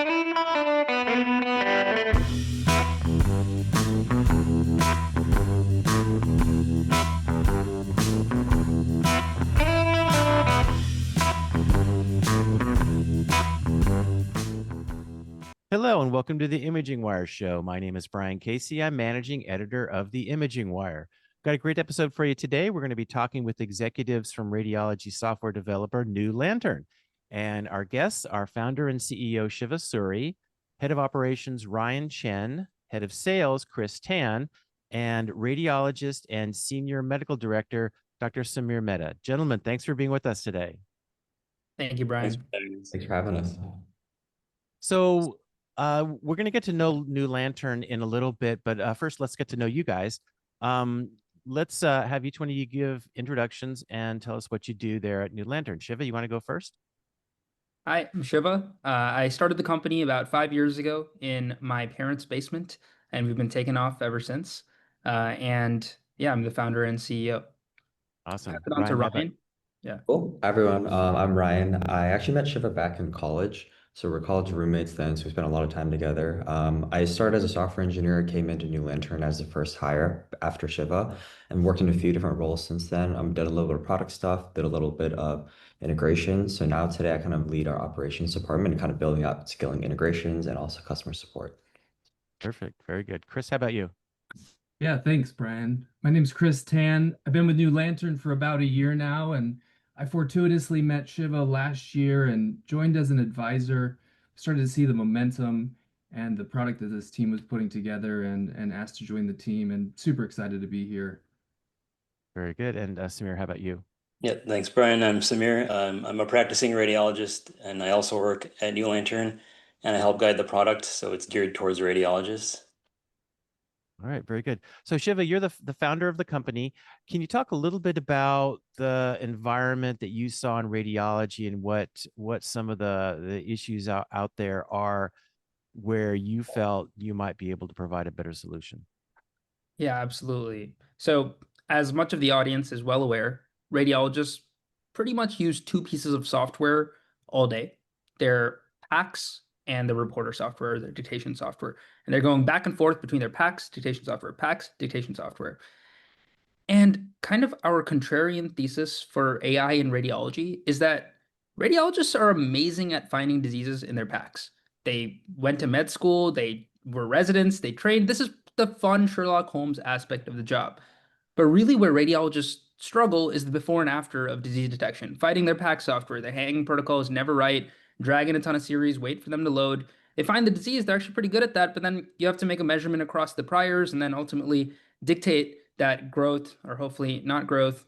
Hello and welcome to the Imaging Wire Show. My name is Brian Casey. I'm managing editor of the Imaging Wire. Got a great episode for you today. We're going to be talking with executives from radiology software developer New Lantern. And our guests are founder and CEO Shiva Suri, head of operations Ryan Chen, head of sales Chris Tan, and radiologist and senior medical director Dr. Samir Mehta. Gentlemen, thanks for being with us today. Thank you, Brian. Thanks for having us. So we're going to get to know New Lantern in a little bit, but first let's get to know you guys. Let's have each one of you give introductions and tell us what you do there at New Lantern. Shiva, you want to go first? Hi, I'm Shiva. I started the company about 5 years ago in my parents' basement, and we've been taking off ever since. And yeah, I'm the founder and CEO. Awesome. Pass it on to Ryan. Yeah. Cool. Hi, everyone. I'm Ryan. I actually met Shiva back in college. So we're college roommates then, so we spent a lot of time together. I started as a software engineer, came into New Lantern as the first hire after Shiva, and worked in a few different roles since then. Did a little bit of product stuff, did a little bit of integration. So now today I kind of lead our operations department and kind of building up scaling integrations and also customer support. Perfect. Very good. Chris, how about you? Yeah, thanks, Brian. My name's Chris Tan. I've been with New Lantern for about a year now, and I fortuitously met Shiva last year and joined as an advisor. Started to see the momentum and the product that this team was putting together and asked to join the team, and super excited to be here. Very good. And Samir, how about you? Yeah, thanks, Brian. I'm Samir. I'm a practicing radiologist, and I also work at New Lantern, and I help guide the product, so it's geared towards radiologists. All right, very good. So Shiva, you're the founder of the company. Can you talk a little bit about the environment that you saw in radiology and what some of the issues out there are where you felt you might be able to provide a better solution? Yeah, absolutely. So, as much of the audience is well aware, radiologists pretty much use two pieces of software all day. Their PACS and the reporter software, their dictation software. And they're going back and forth between their PACS, dictation software. And kind of our contrarian thesis for AI in radiology is that radiologists are amazing at finding diseases in their PACS. They went to med school, they were residents, they trained. This is the fun Sherlock Holmes aspect of the job. But really where radiologists struggle is the before and after of disease detection. Fighting their PACS software, the hanging protocol is never right, dragging a ton of series, wait for them to load. They find the disease, they're actually pretty good at that, but then you have to make a measurement across the priors and then ultimately dictate that growth, or hopefully not growth,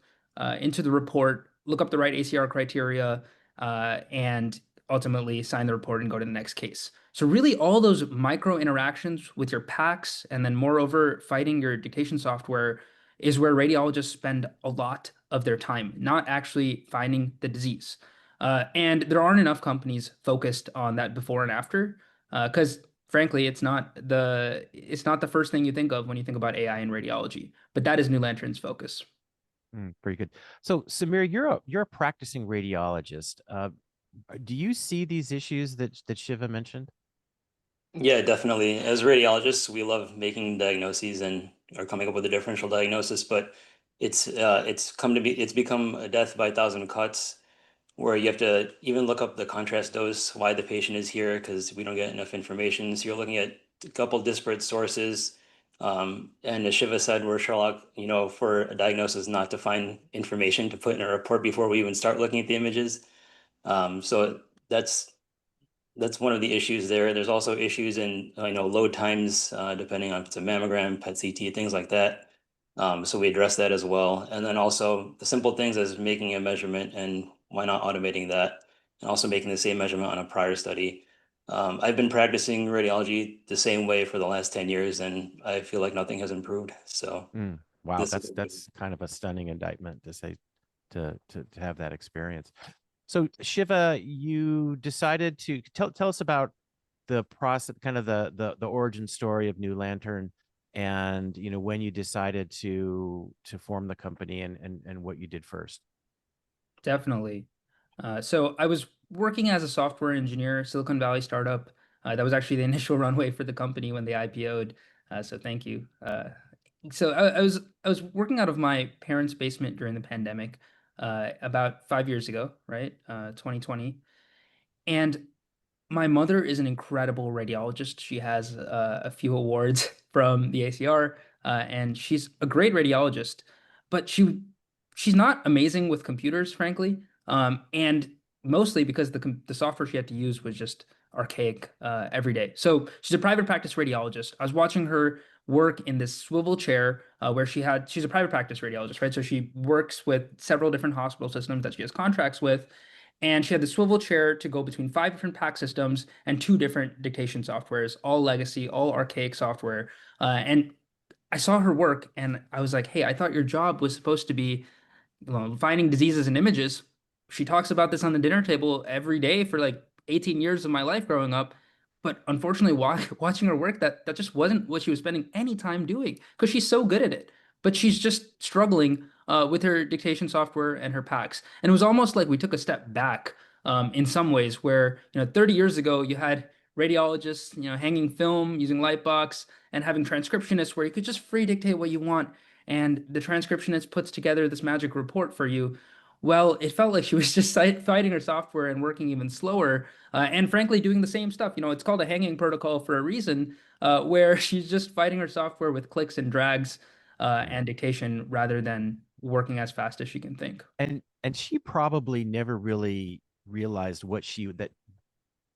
into the report, look up the right ACR criteria, and ultimately sign the report and go to the next case. So really all those micro interactions with your PACS and then moreover fighting your dictation software is where radiologists spend a lot of their time, not actually finding the disease. And there aren't enough companies focused on that before and after, because frankly, it's not the first thing you think of when you think about AI in radiology. But that is New Lantern's focus. Pretty good. So Samir, you're a practicing radiologist. Do you see these issues that Shiva mentioned? Yeah, definitely. As radiologists, we love making diagnoses and or coming up with a differential diagnosis, but it's become a death by a thousand cuts, where you have to even look up the contrast dose, why the patient is here, because we don't get enough information. So you're looking at a couple disparate sources. And as Shiva said, we're Sherlock, for a diagnosis, not to find information to put in a report before we even start looking at the images. So that's one of the issues there. There's also issues in load times, depending on if it's a mammogram, PET CT, things like that. So we address that as well. And then also the simple things as making a measurement and why not automating that, and also making the same measurement on a prior study. I've been practicing radiology the same way for the last 10 years, and I feel like nothing has improved. So wow, that's kind of a stunning indictment to say to have that experience. So Shiva, you decided to tell us about the process, kind of the origin story of New Lantern, and when you decided to form the company and what you did first. Definitely. So I was working as a software engineer, Silicon Valley startup, That was actually the initial runway for the company when they IPO'd. So thank you. I was working out of my parents' basement during the pandemic, about 5 years ago, right? 2020. And my mother is an incredible radiologist. She has a few awards from the ACR, and she's a great radiologist. But she's not amazing with computers, frankly, and mostly because the software she had to use was just archaic every day. So she's a private practice radiologist. I was watching her work in this swivel chair where she's a private practice radiologist, right? So she works with several different hospital systems that she has contracts with, and she had the swivel chair to go between 5 different PAC systems and 2 different dictation softwares, all legacy, all archaic software. And I saw her work and I was like, hey, I thought your job was supposed to be, finding diseases in images. She talks about this on the dinner table every day for like 18 years of my life growing up. But unfortunately, watching her work, that just wasn't what she was spending any time doing because she's so good at it. But she's just struggling with her dictation software and her packs. And it was almost like we took a step back in some ways, where 30 years ago you had radiologists, hanging film using Lightbox and having transcriptionists where you could just free dictate what you want, and the transcriptionist puts together this magic report for you. Well, it felt like she was just fighting her software and working even slower, and frankly, doing the same stuff. It's called a hanging protocol for a reason, where she's just fighting her software with clicks and drags and dictation rather than working as fast as she can think. And she probably never really realized what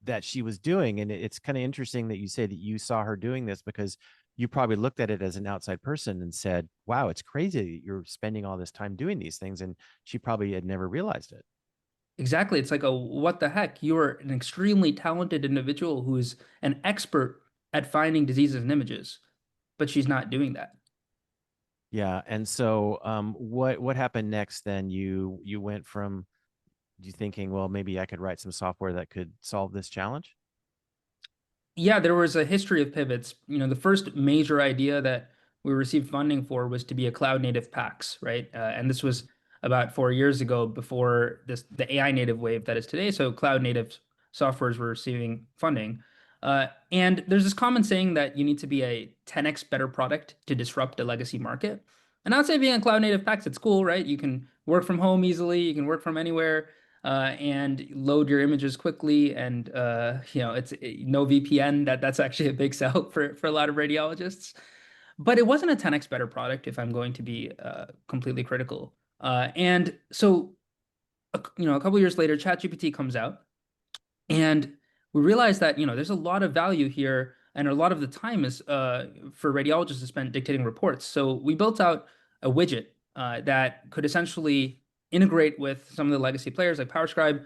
that she was doing. And it's kind of interesting that you say that you saw her doing this, because you probably looked at it as an outside person and said, wow, it's crazy that you're spending all this time doing these things. And she probably had never realized it. Exactly. It's like, what the heck? You're an extremely talented individual who is an expert at finding diseases in images, but she's not doing that. Yeah. And so what happened next then? You went from you thinking, well, maybe I could write some software that could solve this challenge? Yeah, there was a history of pivots. The first major idea that we received funding for was to be a cloud native PACS, right? And this was about 4 years ago, before the AI native wave that is today. So cloud native softwares were receiving funding. And there's this common saying that you need to be a 10x better product to disrupt a legacy market. And I'd say being a cloud native PACS, it's cool, right? You can work from home easily, you can work from anywhere, and load your images quickly, and it's no VPN. That's actually a big sell for a lot of radiologists. But it wasn't a 10x better product, if I'm going to be completely critical. And so, a couple years later, ChatGPT comes out, and we realized that there's a lot of value here, and a lot of the time is for radiologists to spend dictating reports. So we built out a widget that could essentially integrate with some of the legacy players like PowerScribe,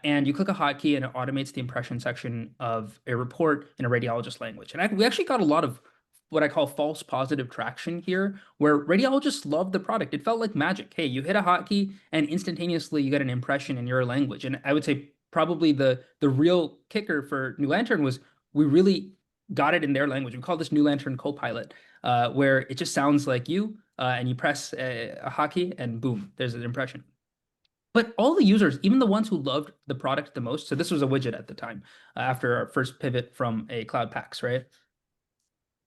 and you click a hotkey and it automates the impression section of a report in a radiologist language. And we actually got a lot of what I call false positive traction here, where radiologists love the product. It felt like magic. Hey, you hit a hotkey and instantaneously you get an impression in your language. And I would say probably the real kicker for New Lantern was we really got it in their language. We call this New Lantern Copilot, where it just sounds like you, and you press a hotkey and boom, there's an impression. But all the users, even the ones who loved the product the most, so this was a widget at the time, after our first pivot from a cloud PACS, right?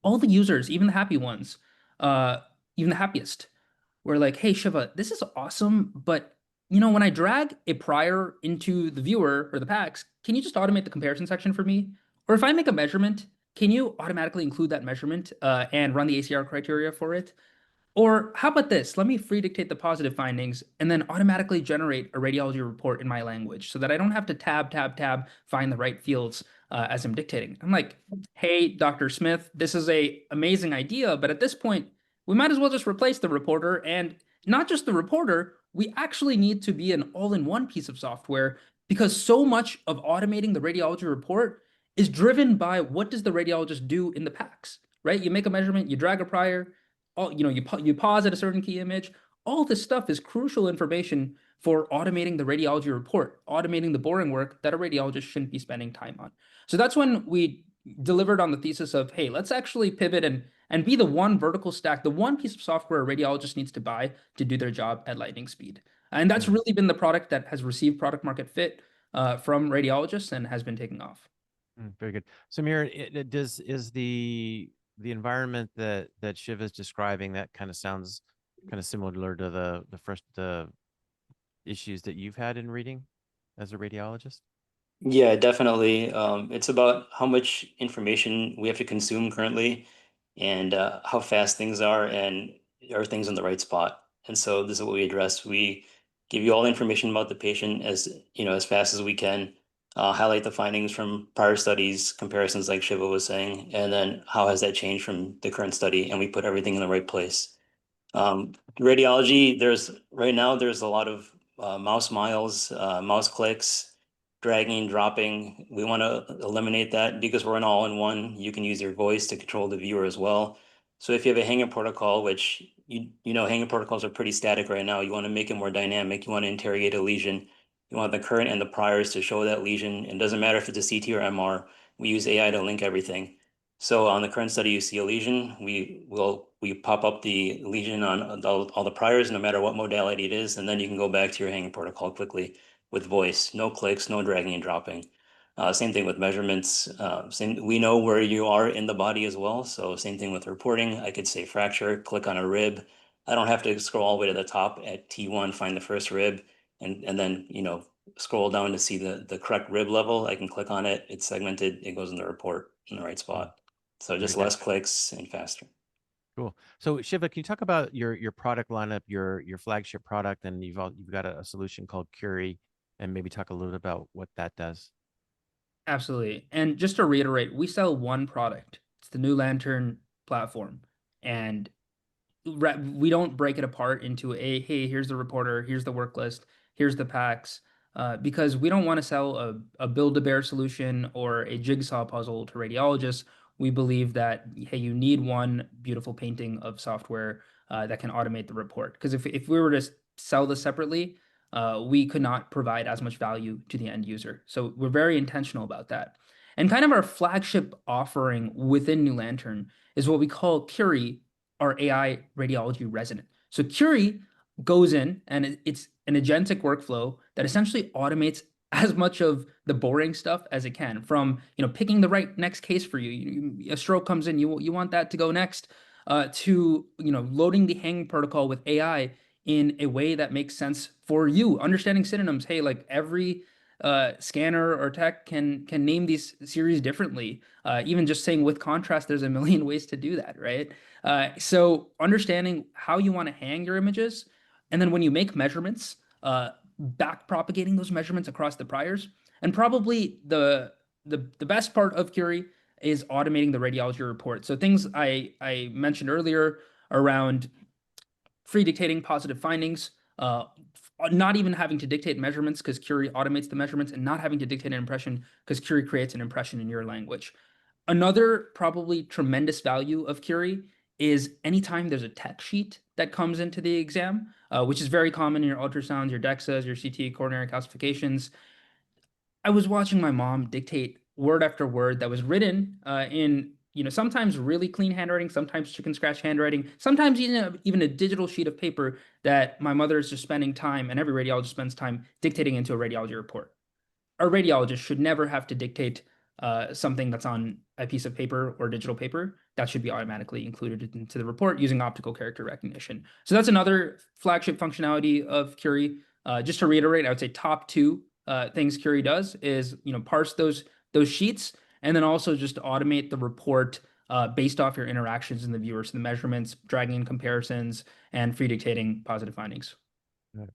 All the users, even the happy ones, even the happiest, were like, hey, Shiva, this is awesome, but when I drag a prior into the viewer or the PACS, can you just automate the comparison section for me? Or if I make a measurement, can you automatically include that measurement and run the ACR criteria for it? Or how about this? Let me free dictate the positive findings and then automatically generate a radiology report in my language so that I don't have to tab, find the right fields as I'm dictating. I'm like, hey, Dr. Smith, this is a amazing idea, but at this point, we might as well just replace the reporter. And not just the reporter, we actually need to be an all-in-one piece of software, because so much of automating the radiology report is driven by what does the radiologist do in the PACS, right? You make a measurement, you drag a prior, you pause at a certain key image. All this stuff is crucial information for automating the radiology report, automating the boring work that a radiologist shouldn't be spending time on. So that's when we delivered on the thesis of, hey, let's actually pivot and be the one vertical stack, the one piece of software a radiologist needs to buy to do their job at lightning speed. And that's really been the product that has received product market fit from radiologists and has been taking off. Very good. Samir, is the environment that Shiva is describing, that kind of sounds kind of similar to the issues that you've had in reading as a radiologist? Yeah, definitely. It's about how much information we have to consume currently and how fast things are and are things in the right spot. And so this is what we address. We give you all the information about the patient as, as fast as we can, highlight the findings from prior studies, comparisons like Shiva was saying, and then how has that changed from the current study, and we put everything in the right place. Radiology, right now there's a lot of mouse miles, mouse clicks, dragging, dropping. We want to eliminate that because we're an all-in-one. You can use your voice to control the viewer as well. So if you have a hanger protocol, which hanger protocols are pretty static right now, you want to make it more dynamic. You want to interrogate a lesion. You want the current and the priors to show that lesion. It doesn't matter if it's a CT or MR. We use AI to link everything. So on the current study, you see a lesion, we pop up the lesion on all the priors, no matter what modality it is, and then you can go back to your hanging protocol quickly with voice, no clicks, no dragging and dropping. Same thing with measurements. We know where you are in the body as well. So same thing with reporting. I could say fracture, click on a rib. I don't have to scroll all the way to the top at T1, find the first rib, and then scroll down to see the correct rib level. I can click on it. It's segmented. It goes in the report in the right spot. So Very just good. less clicks and faster. Cool. So Shiva, can you talk about your product lineup, your flagship product, and you've got a solution called Cury, and maybe talk a little bit about what that does. Absolutely. And just to reiterate, we sell one product. It's the New Lantern platform. And we don't break it apart into hey, here's the reporter, here's the work list, here's the packs, because we don't want to sell a build-a-bear solution or a jigsaw puzzle to radiologists. We believe that, hey, you need one beautiful painting of software that can automate the report. Because if we were to sell this separately, we could not provide as much value to the end user. So we're very intentional about that. And kind of our flagship offering within New Lantern is what we call Cury, our AI radiology resident. So Cury goes in and it's an agentic workflow that essentially automates as much of the boring stuff as it can, from picking the right next case for you. A stroke comes in, you want that to go next, to loading the hanging protocol with AI in a way that makes sense for you. Understanding synonyms. Hey, like every scanner or tech can name these series differently. Even just saying with contrast, there's a million ways to do that, right? So understanding how you want to hang your images, and then when you make measurements, back propagating those measurements across the priors. And probably the best part of Cury is automating the radiology report. So things I mentioned earlier around free dictating positive findings, not even having to dictate measurements because Cury automates the measurements, and not having to dictate an impression because Cury creates an impression in your language. Another probably tremendous value of Cury is anytime there's a tech sheet that comes into the exam, which is very common in your ultrasounds, your DEXAs, your CT coronary calcifications. I was watching my mom dictate word after word that was written in sometimes really clean handwriting, sometimes chicken scratch handwriting, sometimes even a digital sheet of paper that my mother is just spending time, and every radiologist spends time dictating into a radiology report. A radiologist should never have to dictate something that's on a piece of paper or digital paper. That should be automatically included into the report using optical character recognition. So that's another flagship functionality of Cury. Just to reiterate, I would say top two things Cury does is parse those sheets, and then also just automate the report based off your interactions in the viewer. So the measurements, dragging in comparisons, and free dictating positive findings.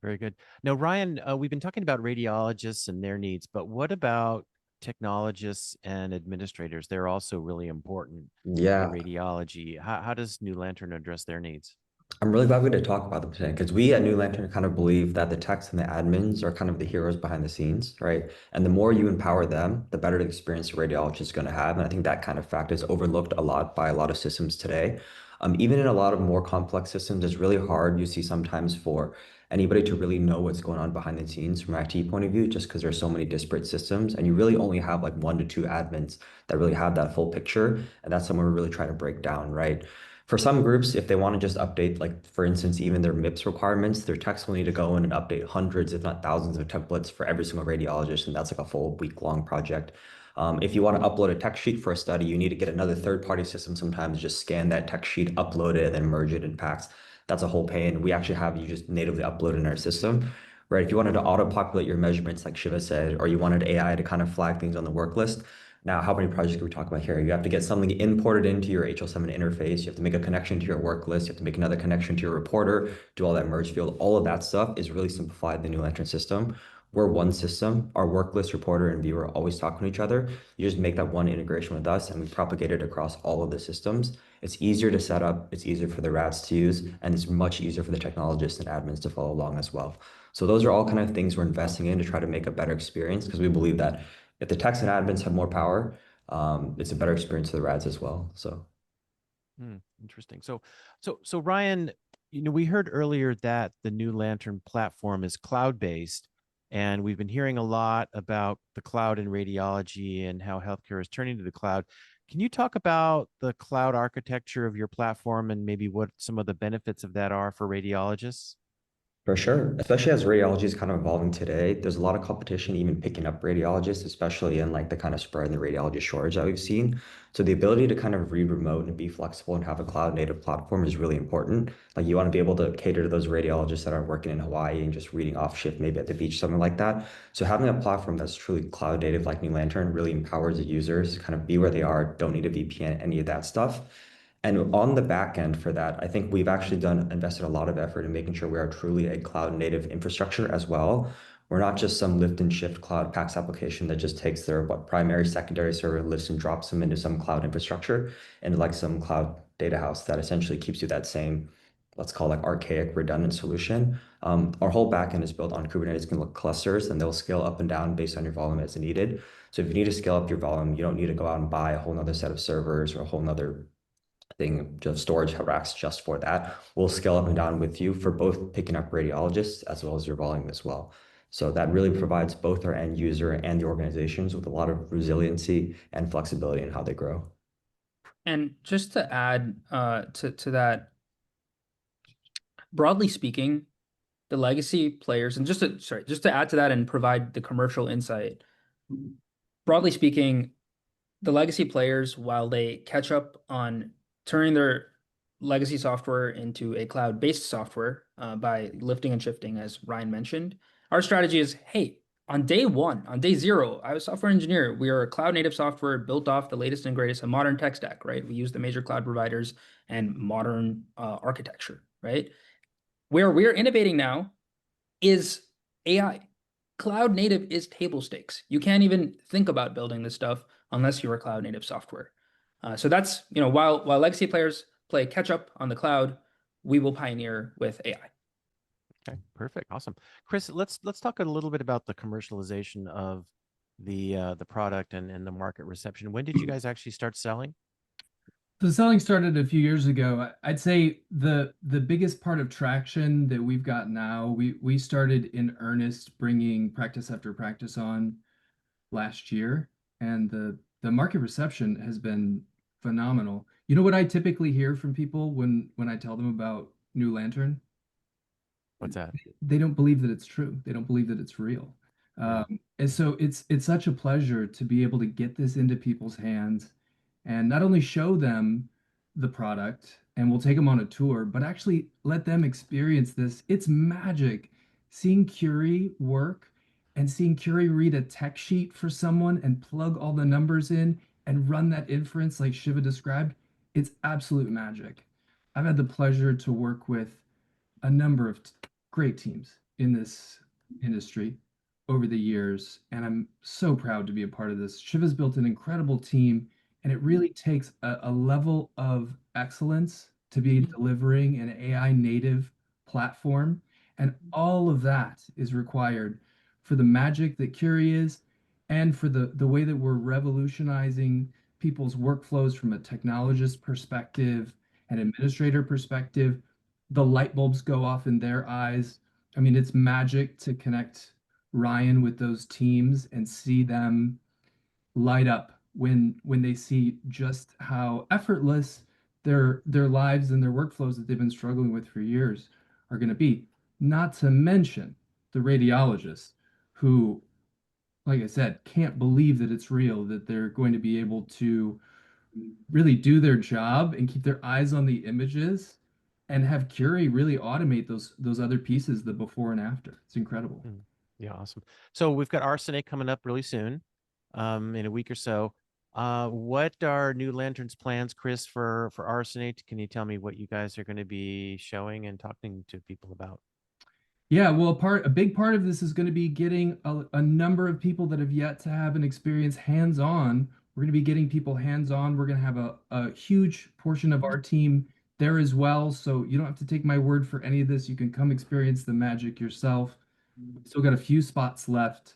Very good. Now, Ryan, we've been talking about radiologists and their needs, but what about technologists and administrators? They're also really important in Yeah, radiology. How does New Lantern address their needs? I'm really glad we get to talk about them today because we at New Lantern kind of believe that the techs and the admins are kind of the heroes behind the scenes, right? And the more you empower them, the better the experience the radiologist is going to have. And I think that kind of fact is overlooked a lot by a lot of systems today. Even in a lot of more complex systems, it's really hard, you see sometimes, for anybody to really know what's going on behind the scenes from an IT point of view, just because there's so many disparate systems. And you really only have like 1 to 2 admins that really have that full picture. And that's somewhere we really try to break down, right? For some groups, if they want to just update, like for instance, even their MIPS requirements, their techs will need to go in and update hundreds, if not thousands of templates for every single radiologist. And that's like a full week-long project. If you want to upload a text sheet for a study, you need to get another third-party system sometimes, just scan that text sheet, upload it, and then merge it in packs. That's a whole pain. We actually have you just natively upload in our system, right? If you wanted to auto-populate your measurements, like Shiva said, or you wanted AI to kind of flag things on the work list, now, how many projects are we talking about here? You have to get something imported into your HL7 interface. You have to make a connection to your work list. You have to make another connection to your reporter, do all that merge field. All of that stuff is really simplified in the New Lantern system. We're one system. Our work list, reporter, and viewer always talk to each other. You just make that one integration with us, and we propagate it across all of the systems. It's easier to set up. It's easier for the RADs to use, and it's much easier for the technologists and admins to follow along as well. So those are all kind of things we're investing in to try to make a better experience, because we believe that if the techs and admins have more power, it's a better experience for the RADs as well. So Interesting. So Ryan, we heard earlier that the New Lantern platform is cloud-based, and we've been hearing a lot about the cloud in radiology and how healthcare is turning to the cloud. Can you talk about the cloud architecture of your platform and maybe what some of the benefits of that are for radiologists? for sure, especially as radiology is kind of evolving today, there's a lot of competition even picking up radiologists, especially in like the kind of spread in the radiology shortage that we've seen. So the ability to kind of read remote and be flexible and have a cloud native platform is really important. Like you want to be able to cater to those radiologists that are working in Hawaii and just reading off shift, maybe at the beach, something like that. So having a platform that's truly cloud native like New Lantern really empowers the users to kind of be where they are, don't need a VPN, any of that stuff. And on the back end for that, I think we've actually invested a lot of effort in making sure we are truly a cloud native infrastructure as well. We're not just some lift and shift cloud PACS application that just takes their primary, secondary server, lifts and drops them into some cloud infrastructure and like some cloud data house that essentially keeps you that same, let's call like archaic redundant solution. Our whole backend is built on Kubernetes clusters, and they'll scale up and down based on your volume as needed. So if you need to scale up your volume, you don't need to go out and buy a whole nother set of servers or a whole nother thing, just storage racks just for that. We'll scale up and down with you for both picking up radiologists as well as your volume as well. So that really provides both our end user and the organizations with a lot of resiliency and flexibility in how they grow. And just to add to that, broadly speaking, the legacy players, and just to add to that and provide the commercial insight, broadly speaking, the legacy players, while they catch up on turning their legacy software into a cloud-based software by lifting and shifting, as Ryan mentioned, our strategy is, hey, on day one, on day zero, I was a software engineer. We are a cloud-native software built off the latest and greatest and modern tech stack, right? We use the major cloud providers and modern architecture, right? Where we're innovating now is AI. Cloud native is table stakes. You can't even think about building this stuff unless you're a cloud native software. So that's, while legacy players play catch up on the cloud, we will pioneer with AI. Okay, perfect, awesome. Chris, let's talk a little bit about the commercialization of the product and the market reception. When did you guys actually start selling? The selling started a few years ago. I'd say the biggest part of traction that we've got now, we started in earnest bringing practice after practice on last year, and the market reception has been phenomenal. You know what I typically hear from people when I tell them about New Lantern? What's that? They don't believe that it's true. They don't believe that it's real. Yeah. And so it's such a pleasure to be able to get this into people's hands and not only show them the product, and we'll take them on a tour, but actually let them experience this. It's magic seeing Cury work and seeing Cury read a tech sheet for someone and plug all the numbers in and run that inference like Shiva described. It's absolute magic. I've had the pleasure to work with a number of great teams in this industry over the years, and I'm so proud to be a part of this. Shiva's built an incredible team, and it really takes a level of excellence to be delivering an AI native platform. And all of that is required for the magic that Cury is and for the way that we're revolutionizing people's workflows from a technologist perspective and administrator perspective. The light bulbs go off in their eyes. I mean, it's magic to connect Ryan with those teams and see them light up when they see just how effortless their lives and their workflows that they've been struggling with for years are going to be. Not to mention the radiologists who like I said, can't believe that it's real, that they're going to be able to really do their job and keep their eyes on the images and have Cury really automate those other pieces, the before and after. It's incredible. Yeah, awesome. So we've got RSNA coming up really soon, in a week or so. What are New Lantern's plans, Chris, for RSNA? Can you tell me what you guys are going to be showing and talking to people about? Yeah, well, a big part of this is going to be getting a number of people that have yet to have an experience hands-on. We're going to be getting people hands-on. We're going to have a huge portion of our team there as well. So you don't have to take my word for any of this. You can come experience the magic yourself. Still got a few spots left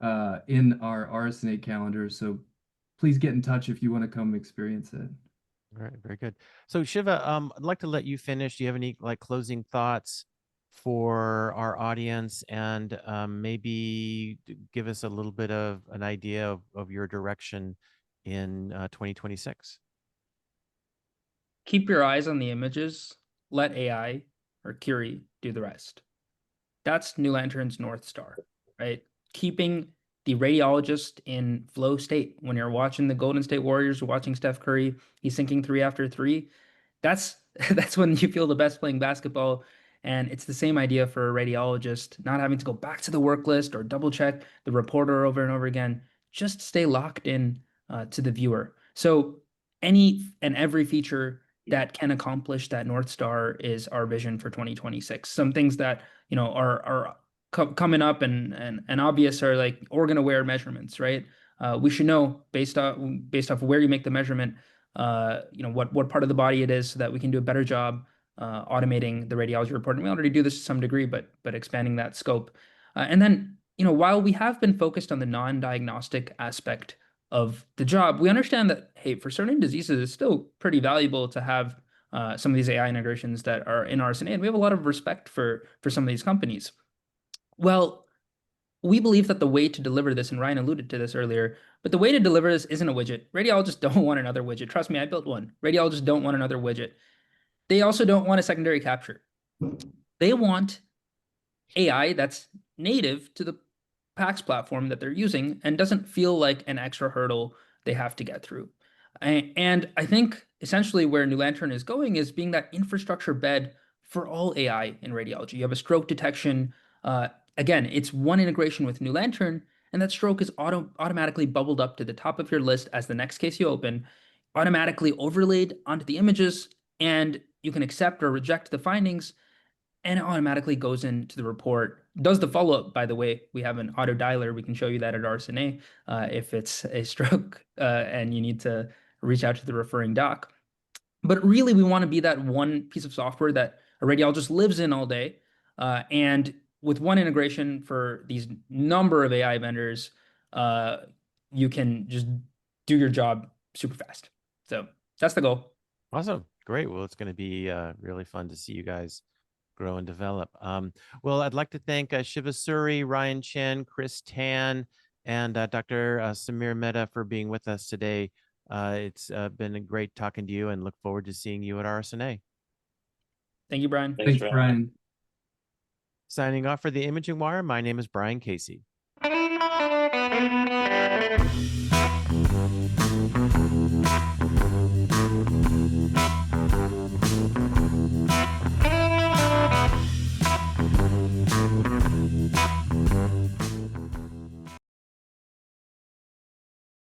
in our RSNA calendar. So please get in touch if you want to come experience it. All right, very good. So Shiva, I'd like to let you finish. Do you have any like closing thoughts for our audience, and maybe give us a little bit of an idea of your direction in 2026? Keep your eyes on the images. Let AI or Cury do the rest. That's New Lantern's North Star, right? Keeping the radiologist in flow state. When you're watching the Golden State Warriors, you're watching Steph Curry, he's sinking three after three. That's that's when you feel the best playing basketball. And it's the same idea for a radiologist, not having to go back to the work list or double check the reporter over and over again. Just stay locked in to the viewer. So any and every feature that can accomplish that North Star is our vision for 2026. Some things that are coming up and obvious are like organ aware measurements, right? We should know based off where you make the measurement, what part of the body it is, so that we can do a better job automating the radiology reporting. We already do this to some degree, but expanding that scope. And then, while we have been focused on the non-diagnostic aspect of the job, we understand that, hey, for certain diseases, it's still pretty valuable to have some of these AI integrations that are in RSNA, and we have a lot of respect for some of these companies. Well, we believe that the way to deliver this, and Ryan alluded to this earlier, but the way to deliver this isn't a widget. Radiologists don't want another widget. Trust me, I built one. Radiologists don't want another widget. They also don't want a secondary capture. They want AI that's native to the PACS platform that they're using and doesn't feel like an extra hurdle they have to get through. And I think essentially where New Lantern is going is being that infrastructure bed for all AI in radiology. You have a stroke detection. Again, it's one integration with New Lantern, and that stroke is automatically bubbled up to the top of your list as the next case you open, automatically overlaid onto the images, and you can accept or reject the findings, and it automatically goes into the report. Does the follow-up, by the way. We have an auto dialer. We can show you that at RSNA if it's a stroke and you need to reach out to the referring doc. But really, we want to be that one piece of software that a radiologist lives in all day. And with one integration for these number of AI vendors, you can just do your job super fast. So that's the goal. Awesome. Great. Well, it's going to be really fun to see you guys grow and develop. Well, I'd like to thank Shiva Suri, Ryan Chen, Chris Tan, and Dr. Samir Mehta for being with us today. It's been great talking to you, and look forward to seeing you at RSNA. Thank you, Brian. Thanks, Brian. Signing off for the Imaging Wire, my name is Brian Casey.